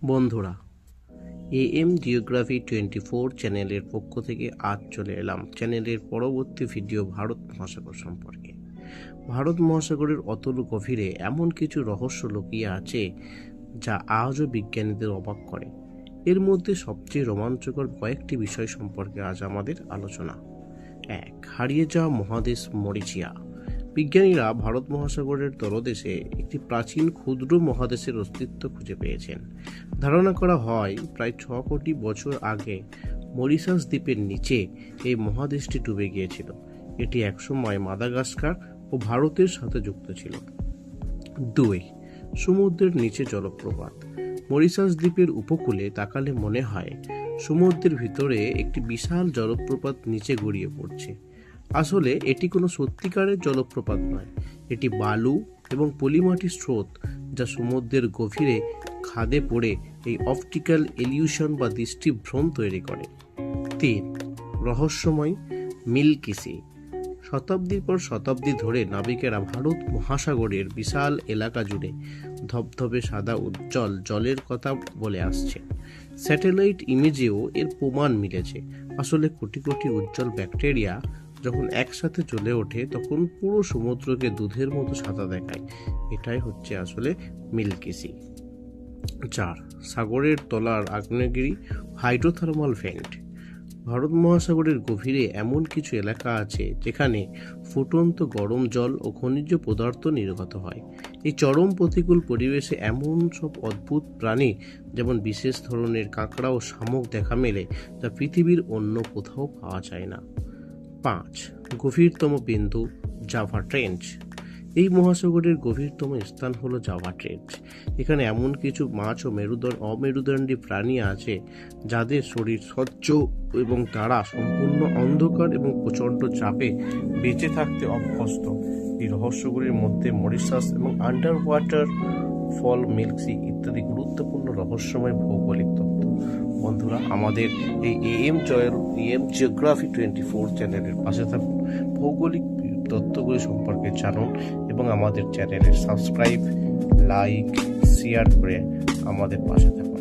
বন্ধুরা, AM geography 24 চ্যানেলের পক্ষ থেকে আজ চলে এলাম চ্যানেলের পরবর্তী ভিডিও ভারত মহাসাগর সম্পর্কে। ভারত মহাসাগরের অতল গভীরে এমন কিছু রহস্য লুকিয়ে আছে যা আজও বিজ্ঞানীদের অবাক করে। এর মধ্যে সবচেয়ে রোমাঞ্চকর কয়েকটি বিষয় সম্পর্কে আজ আমাদের আলোচনা। 1. হারিয়ে যাওয়া মহাদেশ মরিচিয়া। বিজ্ঞানীরা ভারত মহাসাগরের তলদেশে একটি প্রাচীন ক্ষুদ্র মহাদেশের অস্তিত্ব খুঁজে পেয়েছেন। ধারণা করা হয় প্রায় 6 কোটি বছর আগে মরিশাস দ্বীপের নিচে এই মহাদেশটি ডুবে গিয়েছিল। এটি একসময় মাদাগাস্কার ও ভারতের সাথে যুক্ত ছিল। 2. সমুদ্রের নিচে জলপ্রপাত। মরিশাস দ্বীপের উপকূলে তাকালে মনে হয় সমুদ্রের ভিতরে একটি বিশাল জলপ্রপাত নিচে গড়িয়ে পড়ছে। আসলে এটি কোনো সত্যিকারের জলপ্রপাত নয়, এটি বালু এবং পলিমাটির স্রোত যা সমুদ্রের গভীরে খাদে পড়ে এই অপটিক্যাল ইলিউশন বা দৃষ্টিভ্রম তৈরি করে। 3. রহস্যময় মিল্কি সি। শতাব্দীর পর শতাব্দী ধরে নাবিকেরা ভারত মহাসাগরের বিশাল এলাকা জুড়ে ধবধবে সাদা উজ্জ্বল জলের কথা বলে আসছে। স্যাটেলাইট ইমেজেও এর প্রমাণ মিলেছে। আসলে কোটি কোটি উজ্জ্বল ব্যাকটেরিয়া যখন একসাথে চলে ওঠে তখন পুরো সমুদ্রকে দুধের মতো সাদা দেখায়। এটাই হচ্ছে আসলে মিল্কি সি। 4. সাগরের তলার আগ্নেয়গিরি হাইড্রোথার্মাল ভেন্ট। ভারত মহাসাগরের গভীরে এমন কিছু এলাকা আছে যেখানে ফুটন্ত গরম জল ও খনিজ পদার্থ নির্গত হয়। এই চরম প্রতিকূল পরিবেশে এমন সব অদ্ভুত প্রাণী যেমন বিশেষ ধরনের কাঁকড়া ও শামুক দেখা মেলে যা পৃথিবীর অন্য কোথাও পাওয়া যায় না। 5. গভীরতম বিন্দু জাভা ট্রেঞ্চ। এই মহাসাগরের গভীরতম স্থান হলো জাভা ট্রেঞ্চ। এখানে এমন কিছু মাছ ও অমেরুদণ্ডী প্রাণী আছে যাদের শরীর স্বচ্ছ এবং তারা সম্পূর্ণ অন্ধকার এবং প্রচণ্ড চাপে বেঁচে থাকতে অভ্যস্ত। এই রহস্যগুলির মধ্যে মরিশাস এবং আন্ডার ওয়াটার ফল মিল্কি ইত্যাদি গুরুত্বপূর্ণ রহস্যময় ভৌগোলিক তথ্য। বন্ধুরা, আমাদের এই AM জিওগ্রাফি 24 চ্যানেলের পাশে থাকুন, ভৌগোলিক তথ্যগুলি সম্পর্কে জানুন এবং আমাদের চ্যানেলের সাবস্ক্রাইব, লাইক, শেয়ার করে আমাদের পাশে থাকুন।